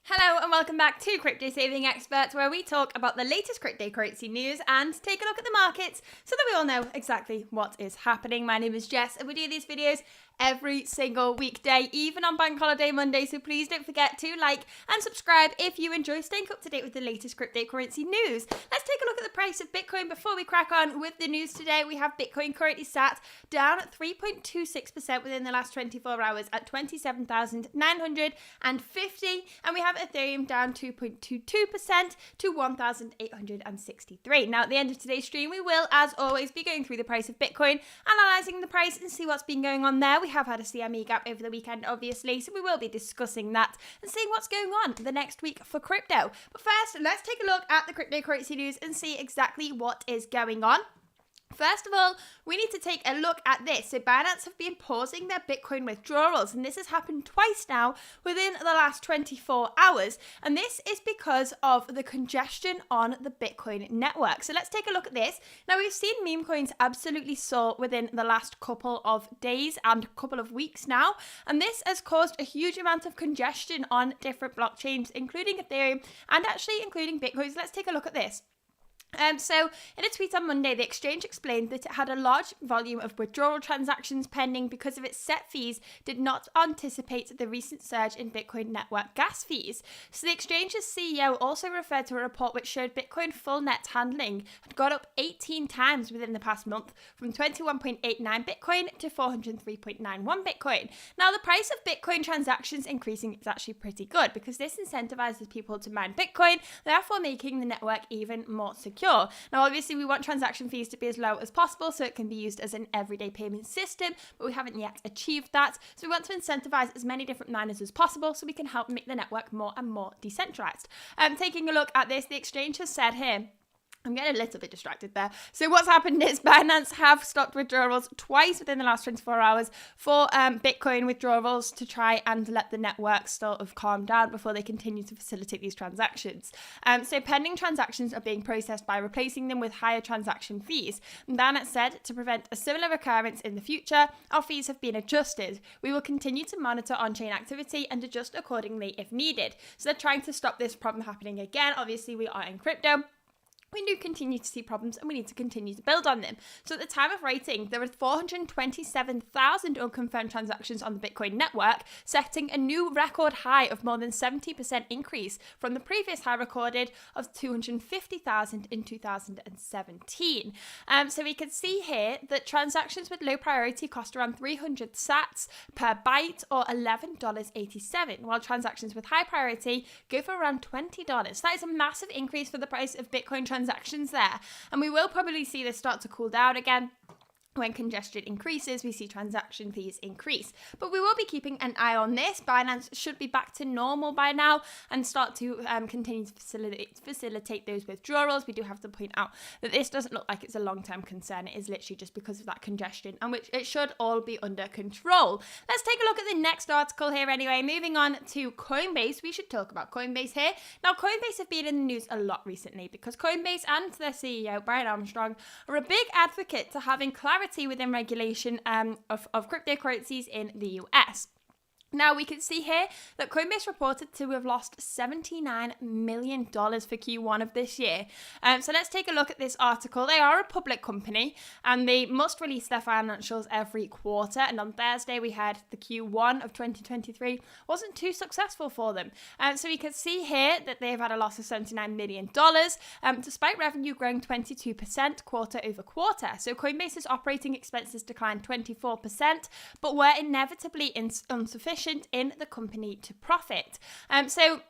Hello and welcome back to Crypto Saving Experts, where we talk about the latest cryptocurrency news and take a look at the markets so that we all know exactly what is happening. My name is Jess and we do these videos every single weekday, even on Bank Holiday Monday, so please don't forget to like and subscribe if you enjoy staying up to date with the latest cryptocurrency news. Let's take a look at the price of Bitcoin before we crack on with the news today. We have Bitcoin currently sat down 3.26% within the last 24 hours at 27,950, and we have Ethereum down 2.22% to 1,863. Now at the end of today's stream, we will, as always, be going through the price of Bitcoin, analysing the price and see what's been going on there. We have had a CME gap over the weekend, obviously, so we will be discussing that and seeing what's going on the next week for crypto. But first, let's take a look at the cryptocurrency news and see exactly what is going on. First of all, we need to take a look at this. So Binance have been pausing their Bitcoin withdrawals, and this has happened twice now within the last 24 hours. And this is because of the congestion on the Bitcoin network. So let's take a look at this. Now, we've seen meme coins absolutely soar within the last couple of days and couple of weeks now. And this has caused a huge amount of congestion on different blockchains, including Ethereum and actually including Bitcoin. So let's take a look at this. So in a tweet on Monday, the exchange explained that it had a large volume of withdrawal transactions pending because of its set fees did not anticipate the recent surge in Bitcoin network gas fees. So the exchange's CEO also referred to a report which showed Bitcoin full net handling had gone up 18 times within the past month, from 21.89 Bitcoin to 403.91 Bitcoin. Now, the price of Bitcoin transactions increasing is actually pretty good because this incentivizes people to mine Bitcoin, therefore making the network even more secure. Now, obviously, we want transaction fees to be as low as possible so it can be used as an everyday payment system, but we haven't yet achieved that. So we want to incentivize as many different miners as possible so we can help make the network more and more decentralized. Taking a look at this, the exchange has said here, I'm getting a little bit distracted there. So what's happened is Binance have stopped withdrawals twice within the last 24 hours for Bitcoin withdrawals to try and let the network sort of calm down before they continue to facilitate these transactions. So pending transactions are being processed by replacing them with higher transaction fees. And Binance said, to prevent a similar occurrence in the future, our fees have been adjusted. We will continue to monitor on-chain activity and adjust accordingly if needed. So they're trying to stop this problem happening again. Obviously, we are in crypto. We do continue to see problems and we need to continue to build on them. So at the time of writing, there were 427,000 unconfirmed transactions on the Bitcoin network, setting a new record high of more than 70% increase from the previous high recorded of 250,000 in 2017. So we can see here that transactions with low priority cost around 300 sats per byte or $11.87, while transactions with high priority go for around $20. That is a massive increase for the price of Bitcoin transactions there, and we will probably see this start to cool down again. When congestion increases, we see transaction fees increase. But we will be keeping an eye on this. Binance should be back to normal by now and start to continue to facilitate those withdrawals. We do have to point out that this doesn't look like it's a long-term concern. It is literally just because of that congestion, and which it should all be under control. Let's take a look at the next article here anyway. Moving on to Coinbase. We should talk about Coinbase here. Now, Coinbase have been in the news a lot recently because Coinbase and their CEO, Brian Armstrong, are a big advocate to having clarity within regulation of cryptocurrencies in the US. Now, we can see here that Coinbase reported to have lost $79 million for Q1 of this year. So let's take a look at this article. They are a public company and they must release their financials every quarter. And on Thursday, we had the Q1 of 2023 wasn't too successful for them. So we can see here that they've had a loss of $79 million, despite revenue growing 22% quarter over quarter. So Coinbase's operating expenses declined 24%, but were inevitably insufficient in the company to profit. So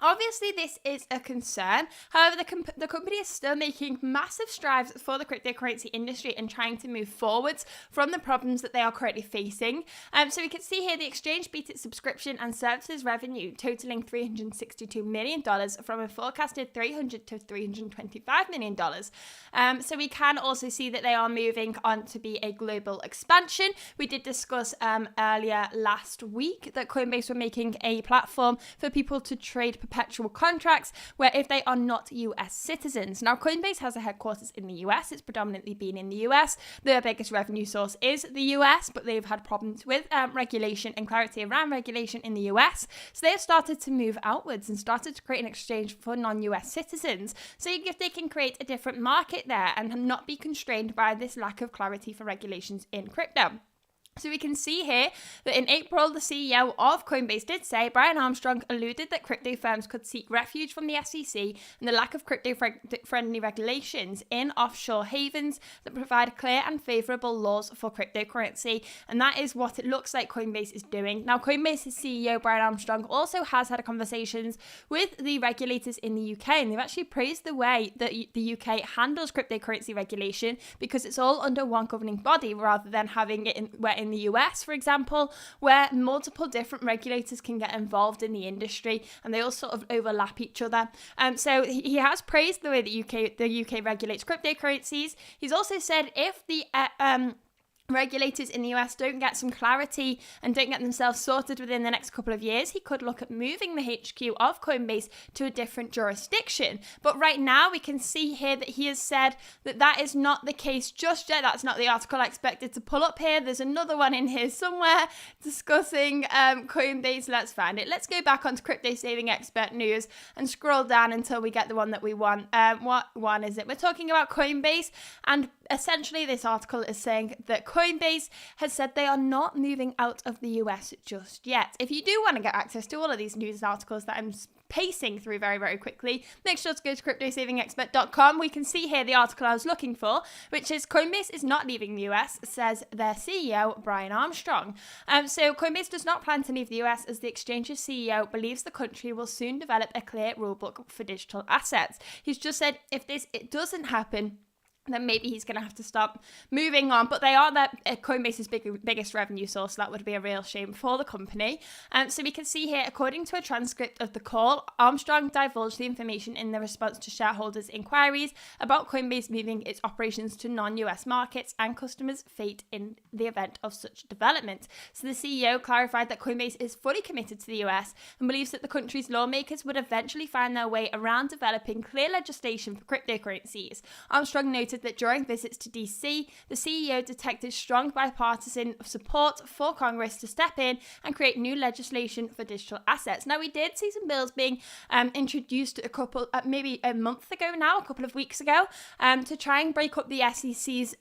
obviously, this is a concern. However, the company is still making massive strides for the cryptocurrency industry and trying to move forwards from the problems that they are currently facing. So we can see here the exchange beat its subscription and services revenue, totaling $362 million from a forecasted $300 to $325 million. So we can also see that they are moving on to be a global expansion. We did discuss earlier last week that Coinbase were making a platform for people to trade perpetual contracts where if they are not US citizens. Now, Coinbase has a headquarters in the US. It's predominantly been in the US. Their biggest revenue source is the US, but they've had problems with regulation and clarity around regulation in the US. So they've started to move outwards and started to create an exchange for non-US citizens. So if they can create a different market there and not be constrained by this lack of clarity for regulations in crypto. So we can see here that in April, the CEO of Coinbase did say, Brian Armstrong alluded that crypto firms could seek refuge from the SEC and the lack of crypto-friendly regulations in offshore havens that provide clear and favourable laws for cryptocurrency. And that is what it looks like Coinbase is doing. Now, Coinbase's CEO, Brian Armstrong, also has had conversations with the regulators in the UK, and they've actually praised the way that the UK handles cryptocurrency regulation because it's all under one governing body rather than having it in the US, for example, where multiple different regulators can get involved in the industry and they all sort of overlap each other. So he has praised the way that the UK regulates cryptocurrencies. He's also said if the regulators in the US don't get some clarity and don't get themselves sorted within the next couple of years, he could look at moving the HQ of Coinbase to a different jurisdiction. But right now we can see here that he has said that that is not the case just yet. That's not the article I expected to pull up here. There's another one in here somewhere discussing Coinbase. Let's find it. Let's go back onto Crypto Saving Expert News and scroll down until we get the one that we want. What one is it? We're talking about Coinbase, and essentially this article is saying that Coinbase has said they are not moving out of the US just yet. If you do want to get access to all of these news articles that I'm pacing through very, very quickly, make sure to go to cryptosavingexpert.com. We can see here the article I was looking for, which is Coinbase is not leaving the US, says their CEO, Brian Armstrong. So Coinbase does not plan to leave the US as the exchange's CEO believes the country will soon develop a clear rulebook for digital assets. He's just said if it doesn't happen, then maybe he's going to have to stop moving on. But they are Coinbase's biggest revenue source. That would be a real shame for the company. So we can see here, according to a transcript of the call, Armstrong divulged the information in the response to shareholders' inquiries about Coinbase moving its operations to non-US markets and customers' fate in the event of such development. So the CEO clarified that Coinbase is fully committed to the US and believes that the country's lawmakers would eventually find their way around developing clear legislation for cryptocurrencies. Armstrong noted that during visits to DC, the CEO detected strong bipartisan support for Congress to step in and create new legislation for digital assets. Now, we did see some bills being introduced maybe a month ago now, a couple of weeks ago, to try and break up the SEC's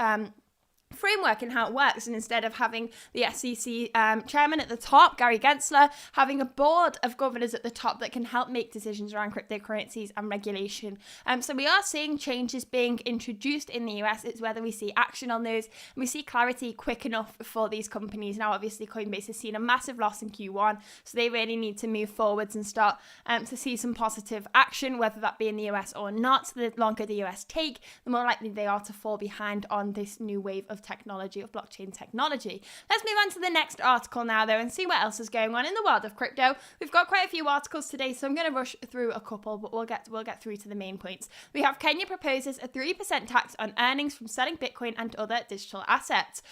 framework and how it works, and instead of having the SEC chairman at the top, Gary Gensler, having a board of governors at the top that can help make decisions around cryptocurrencies and regulation. So we are seeing changes being introduced in the US. It's whether we see action on those and we see clarity quick enough for these companies. Now, obviously, Coinbase has seen a massive loss in Q1, so they really need to move forwards and start to see some positive action, whether that be in the US or not. So the longer the US take, the more likely they are to fall behind on this new wave of blockchain technology. Let's move on to the next article now, though, and see what else is going on in the world of crypto. We've got quite a few articles today, so I'm going to rush through a couple, but we'll get through to the main points. We have Kenya proposes a 3% tax on earnings from selling Bitcoin and other digital assets.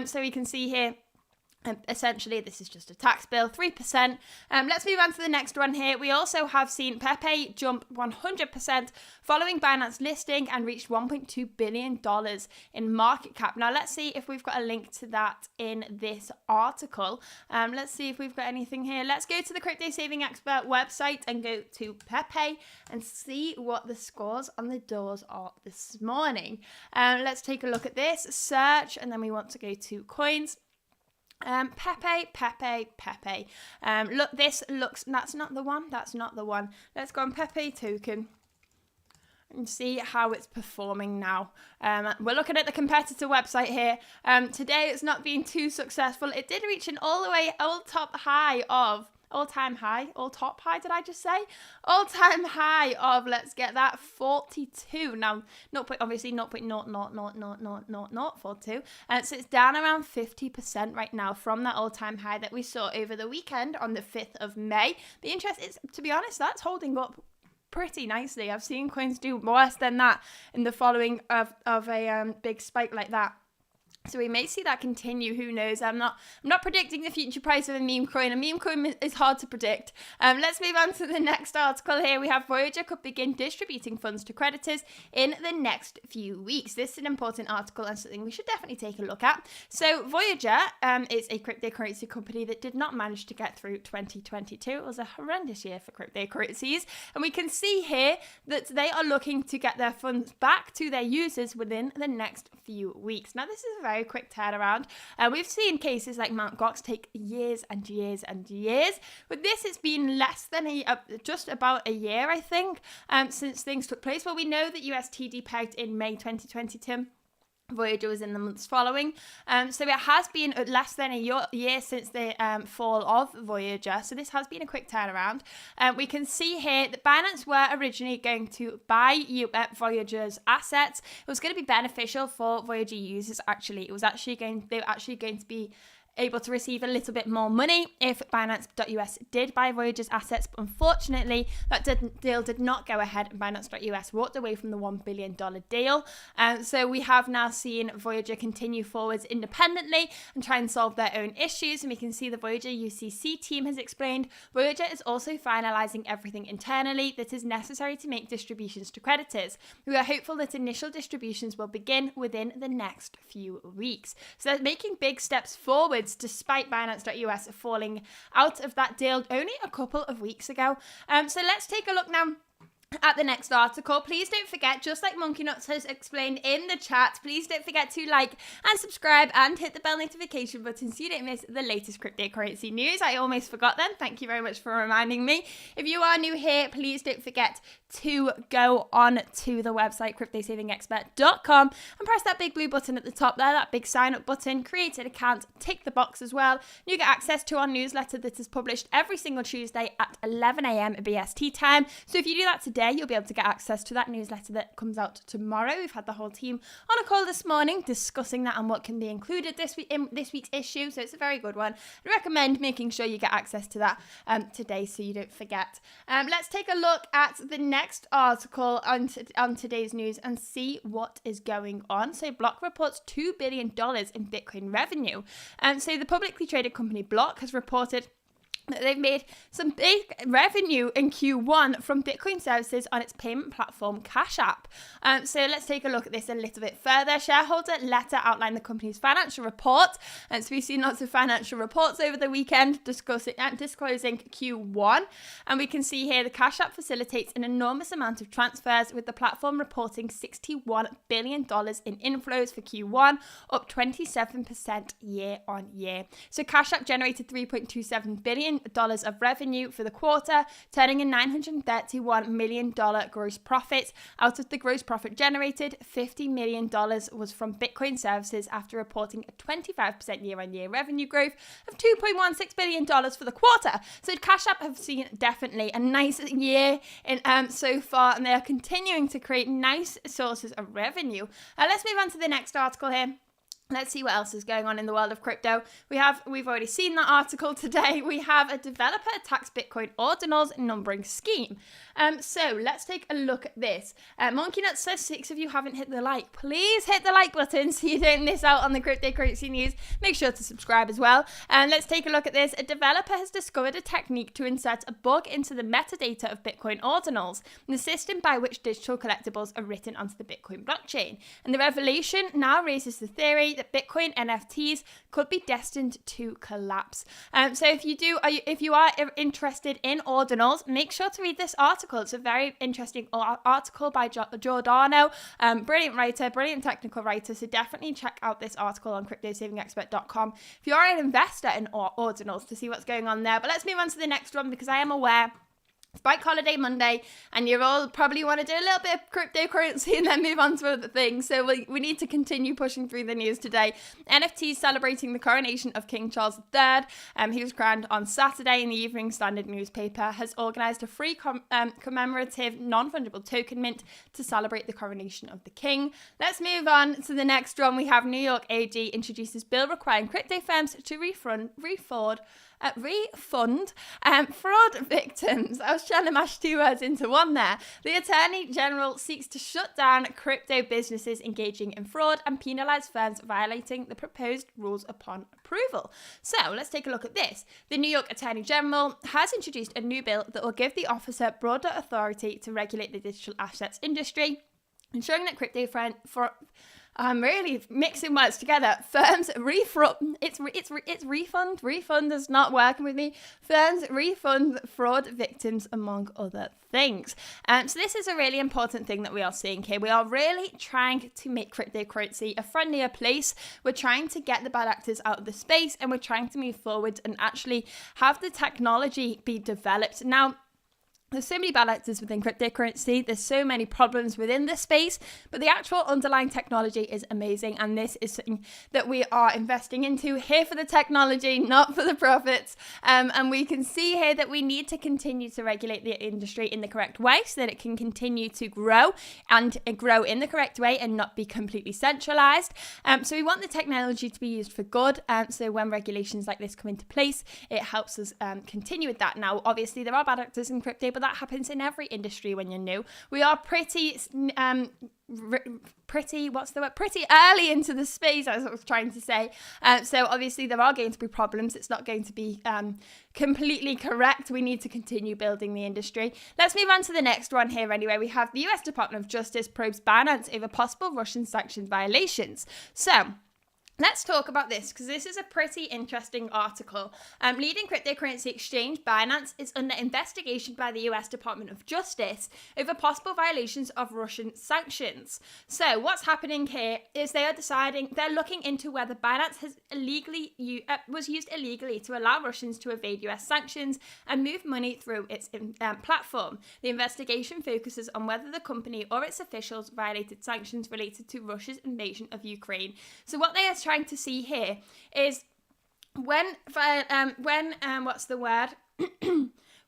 So we can see here, essentially, this is just a tax bill, 3%. Let's move on to the next one here. We also have seen PEPE jump 100% following Binance listing and reached $1.2 billion in market cap. Now, let's see if we've got a link to that in this article. Let's see if we've got anything here. Let's go to the Crypto Saving Expert website and go to PEPE and see what the scores on the doors are this morning. Let's take a look at this. Search, and then we want to go to coins. PEPE. Look, this looks, that's not the one. Let's go on PEPE token and see how it's performing now. We're looking at the competitor website here. Today it's not been too successful. It did reach an all-time high of, let's get that, 42. Now, obviously 0.0000042. So it's down around 50% right now from that all-time high that we saw over the weekend on the 5th of May. The interest is, to be honest, that's holding up pretty nicely. I've seen coins do worse than that in the following of a big spike like that. So we may see that continue. Who knows? I'm not predicting the future price of a meme coin. A meme coin is hard to predict. Let's move on to the next article here. We have Voyager could begin distributing funds to creditors in the next few weeks. This is an important article and something we should definitely take a look at. So Voyager is a cryptocurrency company that did not manage to get through 2022. It was a horrendous year for cryptocurrencies. And we can see here that they are looking to get their funds back to their users within the next few weeks. Now, this is a very quick turnaround. We've seen cases like Mt. Gox take years and years and years. With this, it's been less than just about a year, I think, since things took place. Well, we know that USTD pegged in May 2022. Voyager was in the months following. So it has been less than a year since the fall of Voyager. So this has been a quick turnaround. We can see here that Binance were originally going to buy Voyager's assets. It was going to be beneficial for Voyager users, actually. They were actually going to be able to receive a little bit more money if Binance.us did buy Voyager's assets, but unfortunately that deal did not go ahead and Binance.us walked away from the $1 billion deal. So we have now seen Voyager continue forwards independently and try and solve their own issues, and we can see the Voyager UCC team has explained Voyager is also finalising everything internally that is necessary to make distributions to creditors. We are hopeful that initial distributions will begin within the next few weeks. So they're making big steps forward despite Binance.us falling out of that deal only a couple of weeks ago. So let's take a look now at the next article. Please don't forget, just like Monkey Nuts has explained in the chat, please don't forget to like and subscribe and hit the bell notification button so you don't miss the latest cryptocurrency news. I almost forgot then. Thank you very much for reminding me. If you are new here, please don't forget to go on to the website cryptosavingexpert.com and press that big blue button at the top there, that big sign up button, create an account, tick the box as well. You get access to our newsletter that is published every single Tuesday at 11 a.m. BST time. So if you do that today, you'll be able to get access to that newsletter that comes out tomorrow. We've had the whole team on a call this morning discussing that and what can be included this week in this week's issue. So it's a very good one. I recommend making sure you get access to that today so you don't forget. Let's take a look at the next article on today's news and see what is going on. So Block reports $2 billion in Bitcoin revenue. So the publicly traded company Block has reported that they've made some big revenue in Q1 from Bitcoin services on its payment platform Cash App. So let's take a look at this a little bit further. Shareholder letter outlined the company's financial report. And so we've seen lots of financial reports over the weekend disclosing Q1. And we can see here the Cash App facilitates an enormous amount of transfers, with the platform reporting $61 billion in inflows for Q1, up 27% year on year. So Cash App generated $3.27 billion of revenue for the quarter, turning in $931 million gross profit. Out of the gross profit generated, $50 million was from Bitcoin services after reporting a 25% year-on-year revenue growth of $2.16 billion for the quarter. So Cash App have seen definitely a nice year in so far, and they are continuing to create nice sources of revenue. Let's move on to the next article here. Let's see what else is going on in the world of crypto. We've already seen that article today. We have a developer attacks Bitcoin ordinals numbering scheme. So let's take a look at this. Monkey Nuts says 6 of you haven't hit the like. Please hit the like button so you don't miss out on the cryptocurrency news. Make sure to subscribe as well. And let's take a look at this. A developer has discovered a technique to insert a bug into the metadata of Bitcoin ordinals, the system by which digital collectibles are written onto the Bitcoin blockchain. And the revelation now raises the theory that Bitcoin NFTs could be destined to collapse. So if you are interested in ordinals, make sure to read this article. It's a very interesting article by Giordano, brilliant writer, brilliant technical writer. So definitely check out this article on cryptosavingexpert.com if you are an investor in ordinals to see what's going on there. But let's move on to the next one, because I am aware it's Bank Holiday Monday, and you all probably want to do a little bit of cryptocurrency and then move on to other things. So we need to continue pushing through the news today. NFTs celebrating the coronation of King Charles III. He was crowned on Saturday, and the Evening Standard newspaper has organised a free commemorative non-fungible token mint to celebrate the coronation of the king. Let's move on to the next one. We have New York AG introduces bill requiring crypto firms to refund refund fraud victims. I was trying to mash two words into one there. The Attorney General seeks to shut down crypto businesses engaging in fraud and penalise firms violating the proposed rules upon approval. So let's take a look at this. The New York Attorney General has introduced a new bill that will give the officer broader authority to regulate the digital assets industry, ensuring that crypto I'm really mixing words together. Firms refund. It's refund. Refund is not working with me. Firms refund fraud victims, among other things. So this is a really important thing that we are seeing here. We are really trying to make cryptocurrency a friendlier place. We're trying to get the bad actors out of the space, and we're trying to move forward and actually have the technology be developed. Now, there's so many bad actors within cryptocurrency. There's so many problems within this space, but the actual underlying technology is amazing. And this is something that we are investing into here for the technology, not for the profits. And we can see here that we need to continue to regulate the industry in the correct way so that it can continue to grow and grow in the correct way and not be completely centralized. So we want the technology to be used for good. So when regulations like this come into place, it helps us continue with that. Now, obviously, there are bad actors in crypto, but that happens in every industry when you're new. We are pretty early into the space, as I was trying to say. So obviously there are going to be problems. It's not going to be completely correct. We need to continue building the industry. Let's move on to the next one here anyway. We have the US Department of Justice probes BINANCE over possible Russian sanctions violations. So let's talk about this because this is a pretty interesting article. Leading cryptocurrency exchange BINANCE is under investigation by the US Department of Justice over possible violations of Russian sanctions. So what's happening here is they're looking into whether BINANCE has was used illegally to allow Russians to evade US sanctions and move money through its platform. The investigation focuses on whether the company or its officials violated sanctions related to Russia's invasion of Ukraine. So what they are trying to see here is when what's the word?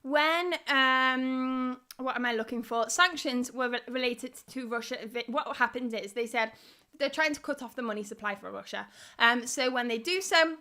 When what am I looking for? Sanctions were related to Russia. What happened is they said they're trying to cut off the money supply for Russia. So when they do so,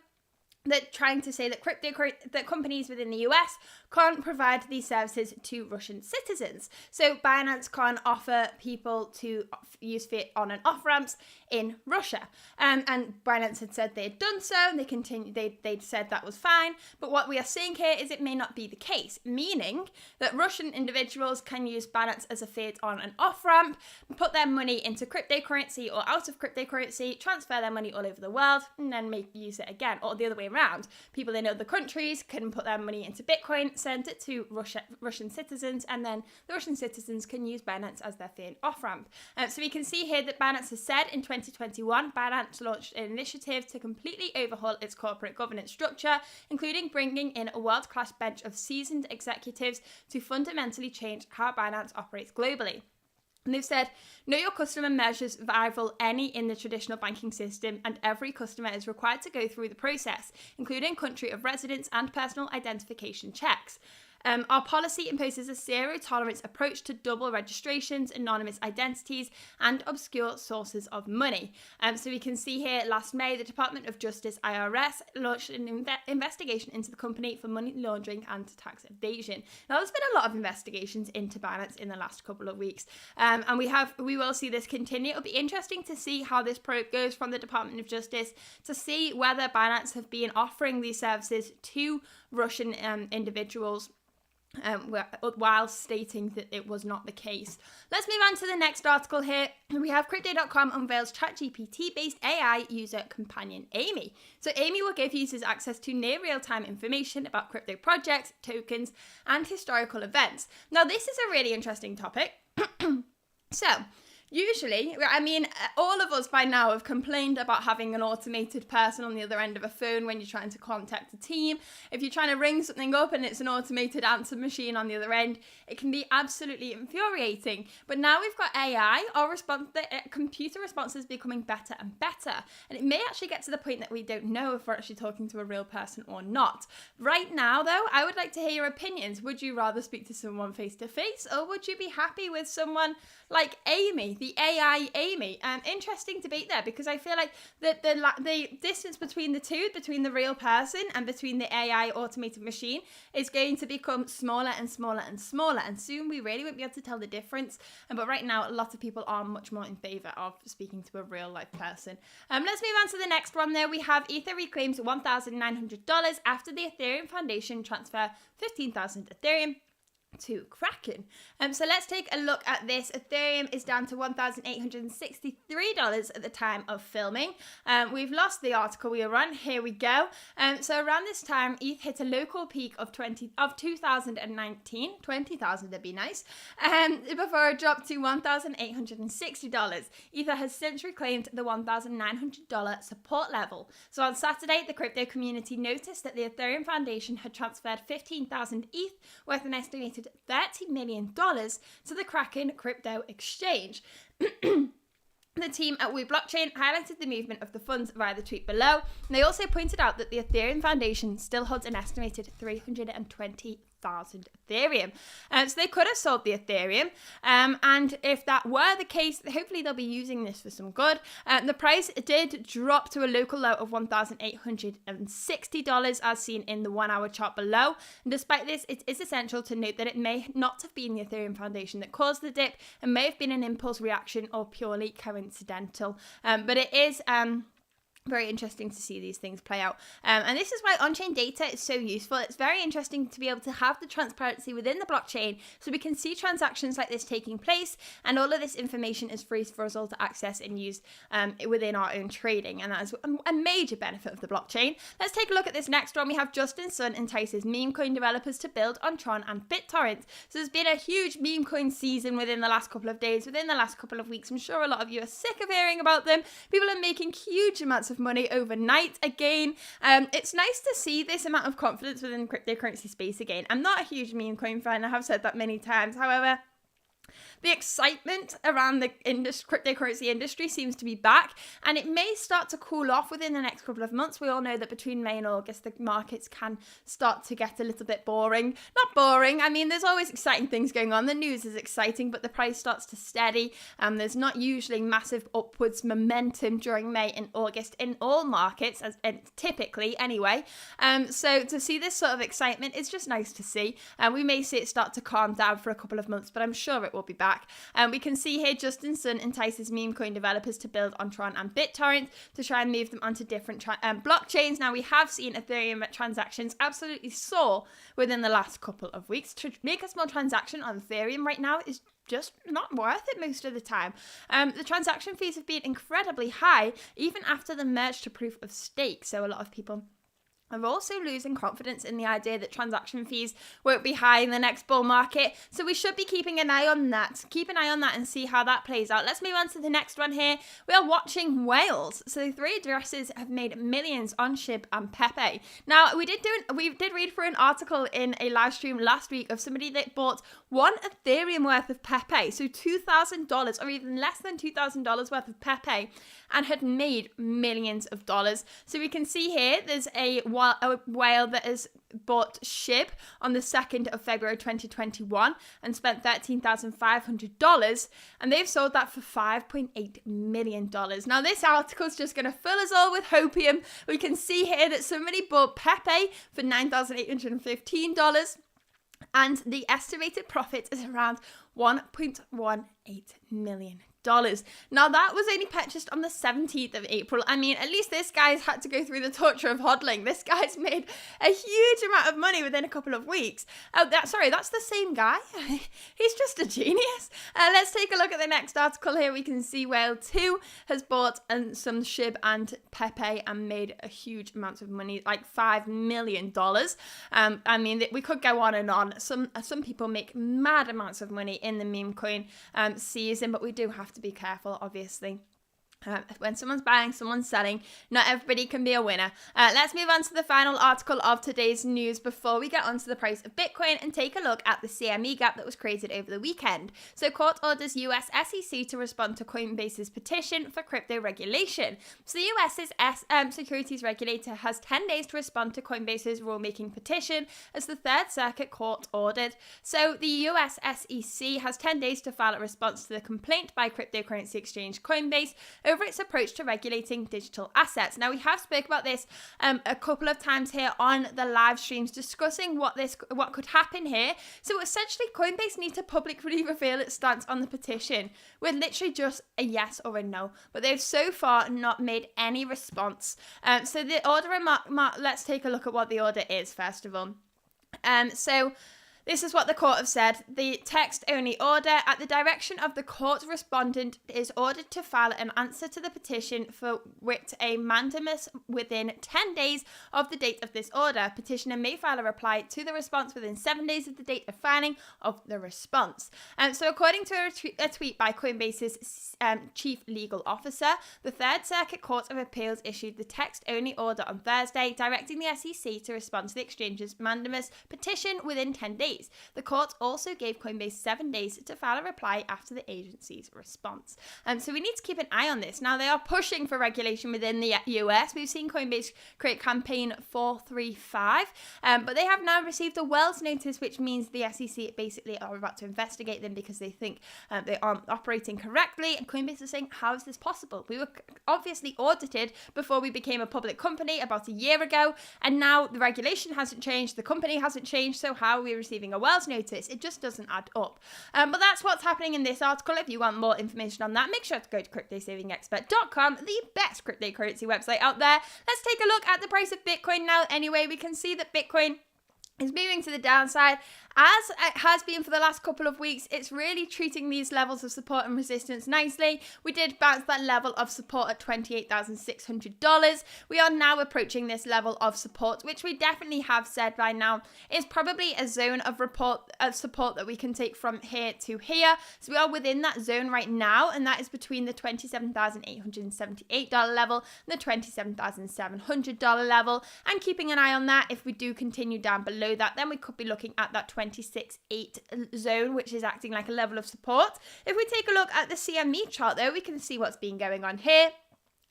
they're trying to say that companies within the US can't provide these services to Russian citizens. So Binance can't offer people to use fiat on and off ramps in Russia. And Binance had said they had done so, and they'd said that was fine. But what we are seeing here is it may not be the case, meaning that Russian individuals can use Binance as a fiat on and off ramp, put their money into cryptocurrency or out of cryptocurrency, transfer their money all over the world, and then use it again, or the other way around. People in other countries can put their money into Bitcoin, send it to Russian citizens, and then the Russian citizens can use Binance as their fiat off-ramp. So we can see here that Binance has said in 2021, Binance launched an initiative to completely overhaul its corporate governance structure, including bringing in a world-class bench of seasoned executives to fundamentally change how Binance operates globally. And they've said, know your customer measures rival any in the traditional banking system, and every customer is required to go through the process, including country of residence and personal identification checks. Our policy imposes a zero-tolerance approach to double registrations, anonymous identities, and obscure sources of money. So we can see here last May, the Department of Justice, IRS, launched an investigation into the company for money laundering and tax evasion. Now, there's been a lot of investigations into Binance in the last couple of weeks, and we will see this continue. It'll be interesting to see how this probe goes from the Department of Justice to see whether Binance have been offering these services to Russian individuals, while stating that it was not the case. Let's move on to the next article here. We have Crypto.com unveils ChatGPT-based AI user companion, Amy. So Amy will give users access to near real-time information about crypto projects, tokens, and historical events. Now, this is a really interesting topic. So, usually, all of us by now have complained about having an automated person on the other end of a phone when you're trying to contact a team. If you're trying to ring something up and it's an automated answer machine on the other end, it can be absolutely infuriating. But now we've got AI, the computer response is becoming better and better. And it may actually get to the point that we don't know if we're actually talking to a real person or not. Right now, though, I would like to hear your opinions. Would you rather speak to someone face to face, or would you be happy with someone like Amy? the AI Amy. Interesting debate there, because I feel like the distance between the two, between the real person and between the AI automated machine, is going to become smaller and smaller and smaller, and soon we really won't be able to tell the difference. But right now, a lot of people are much more in favor of speaking to a real life person. Let's move on to the next one. There we have Ether reclaims $1,900 after the Ethereum Foundation transfer 15,000 Ethereum to Kraken. So let's take a look at this. Ethereum is down to $1,863 at the time of filming. We've lost the article we were on. Here we go. So around this time, ETH hit a local peak of 2019. 20,000 would be nice. Before it dropped to $1,860. Ether has since reclaimed the $1,900 support level. So on Saturday, the crypto community noticed that the Ethereum Foundation had transferred 15,000 ETH worth an estimated $30 million to the Kraken crypto exchange. The team at WeBlockchain highlighted the movement of the funds via the tweet below, and they also pointed out that the Ethereum Foundation still holds an estimated 320,000 Ethereum. So they could have sold the Ethereum, and if that were the case, hopefully they'll be using this for some good. The price did drop to a local low of $1,860 as seen in the 1 hour chart below. And despite this, it is essential to note that it may not have been the Ethereum Foundation that caused the dip, and may have been an impulse reaction or purely coincidental. But it is very interesting to see these things play out. And this is why on-chain data is so useful. It's very interesting to be able to have the transparency within the blockchain so we can see transactions like this taking place, and all of this information is free for us all to access and use within our own trading. And that is a major benefit of the blockchain. Let's take a look at this next one. We have Justin Sun entices meme coin developers to build on Tron and BitTorrent. So there's been a huge meme coin season within the last couple of days, within the last couple of weeks. I'm sure a lot of you are sick of hearing about them. People are making huge amounts of money overnight again. It's nice to see this amount of confidence within cryptocurrency space again. I'm not a huge meme coin fan. I have said that many times. However, the excitement around the cryptocurrency industry seems to be back, and it may start to cool off within the next couple of months. We all know that between May and August, the markets can start to get a little bit boring. Not boring, I mean, there's always exciting things going on. The news is exciting, but the price starts to steady. There's not usually massive upwards momentum during May and August in all markets, typically anyway. So to see this sort of excitement is just nice to see. We may see it start to calm down for a couple of months, but I'm sure it will be back. We can see here Justin Sun entices meme coin developers to build on Tron and BitTorrent to try and move them onto different blockchains. Now, we have seen Ethereum transactions absolutely soar within the last couple of weeks. To make a small transaction on Ethereum right now is just not worth it most of the time. The transaction fees have been incredibly high, even after the merge to proof of stake. So a lot of people are also losing confidence in the idea that transaction fees won't be high in the next bull market. So we should be keeping an eye on that. Keep an eye on that and see how that plays out. Let's move on to the next one here. We are watching whales. So 3 addresses have made millions on SHIB and PEPE. Now, we did read through an article in a live stream last week of somebody that bought 1 Ethereum worth of PEPE. So $2,000 or even less than $2,000 worth of PEPE, and had made millions of dollars. So we can see here there's a whale that has bought SHIB on the 2nd of February 2021 and spent $13,500, and they've sold that for $5.8 million. Now, this article is just going to fill us all with hopium. We can see here that somebody bought PEPE for $9,815, and the estimated profit is around $1.18 million. Now, that was only purchased on the 17th of April. I mean, at least this guy's had to go through the torture of hodling. This guy's made a huge amount of money within a couple of weeks. Oh, that's the same guy. He's just a genius. Let's take a look at the next article here. We can see Whale 2 has bought some SHIB and PEPE and made a huge amount of money, like $5 million. I mean, we could go on and on. Some people make mad amounts of money in the meme coin season, but we do have to be careful, obviously. When someone's buying, someone's selling. Not everybody can be a winner. Let's move on to the final article of today's news before we get onto the price of Bitcoin and take a look at the CME gap that was created over the weekend. So court orders US SEC to respond to Coinbase's petition for crypto regulation. So the US's securities regulator has 10 days to respond to Coinbase's rulemaking petition, as the Third Circuit Court ordered. So the US SEC has 10 days to file a response to the complaint by cryptocurrency exchange Coinbase over its approach to regulating digital assets. Now, we have spoke about this a couple of times here on the live streams, discussing what could happen here. So essentially, Coinbase needs to publicly reveal its stance on the petition with literally just a yes or a no. But they've so far not made any response. So the order, let's take a look at what the order is first of all. So this is what the court have said. The text-only order, at the direction of the court, respondent is ordered to file an answer to the petition for writ a mandamus within 10 days of the date of this order. Petitioner may file a reply to the response within 7 days of the date of filing of the response. So according to a tweet by Coinbase's chief legal officer, the Third Circuit Court of Appeals issued the text-only order on Thursday, directing the SEC to respond to the exchange's mandamus petition within 10 days. The court also gave Coinbase 7 days to file a reply after the agency's response. So we need to keep an eye on this. Now, they are pushing for regulation within the US. We've seen Coinbase create campaign 435, but they have now received a Wells notice, which means the SEC basically are about to investigate them because they think they aren't operating correctly. And Coinbase is saying, how is this possible? We were obviously audited before we became a public company about a year ago, and now the regulation hasn't changed, the company hasn't changed, so how are we receiving a Wells notice? It just doesn't add up. But that's what's happening in this article. If you want more information on that, make sure to go to cryptosavingexpert.com, the best cryptocurrency website out there. Let's take a look at the price of Bitcoin now. Anyway, we can see that Bitcoin is moving to the downside, as it has been for the last couple of weeks. It's really treating these levels of support and resistance nicely. We did bounce that level of support at $28,600. We are now approaching this level of support, which we definitely have said by now is probably a zone of support that we can take from here to here. So we are within that zone right now, and that is between the $27,878 level and the $27,700 level. And keeping an eye on that, if we do continue down below that, then we could be looking at that 26.8 zone, which is acting like a level of support. If we take a look at the CME chart though, we can see what's been going on here.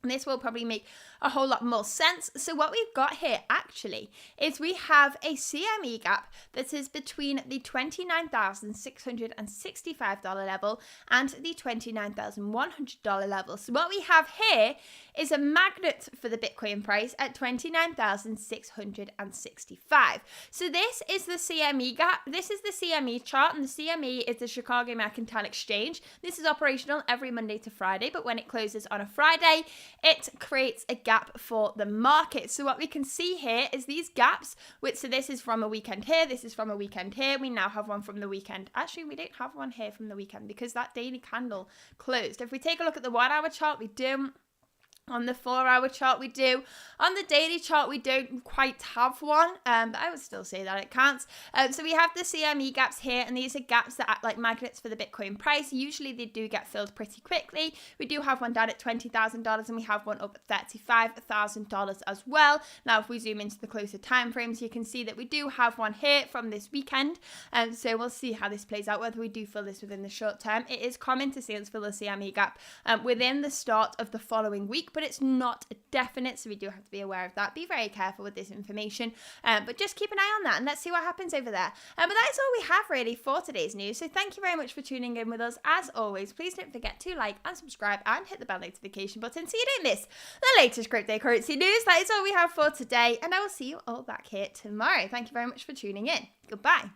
And this will probably make a whole lot more sense. So what we've got here actually is we have a CME gap that is between the $29,665 level and the $29,100 level. So what we have here is a magnet for the Bitcoin price at $29,665. So this is the CME gap. This is the CME chart, and the CME is the Chicago Mercantile Exchange. This is operational every Monday to Friday, but when it closes on a Friday, it creates a gap for the market. So what we can see here is these gaps, so this is from a weekend here, this is from a weekend here. We now have one from the weekend. Actually, we don't have one here from the weekend because that daily candle closed. If we take a look at the 1 hour chart, we do. On the 4 hour chart, we do. On the daily chart, we don't quite have one, but I would still say that it counts. So we have the CME gaps here, and these are gaps that act like magnets for the Bitcoin price. Usually they do get filled pretty quickly. We do have one down at $20,000, and we have one up at $35,000 as well. Now, if we zoom into the closer time frames, you can see that we do have one here from this weekend. So we'll see how this plays out, whether we do fill this within the short term. It is common to see us fill the CME gap within the start of the following week, but it's not definite, so we do have to be aware of that. Be very careful with this information, but just keep an eye on that, and let's see what happens over there. But that is all we have really for today's news, so thank you very much for tuning in with us. As always, please don't forget to like and subscribe and hit the bell notification button so you don't miss the latest cryptocurrency news. That is all we have for today, and I will see you all back here tomorrow. Thank you very much for tuning in. Goodbye.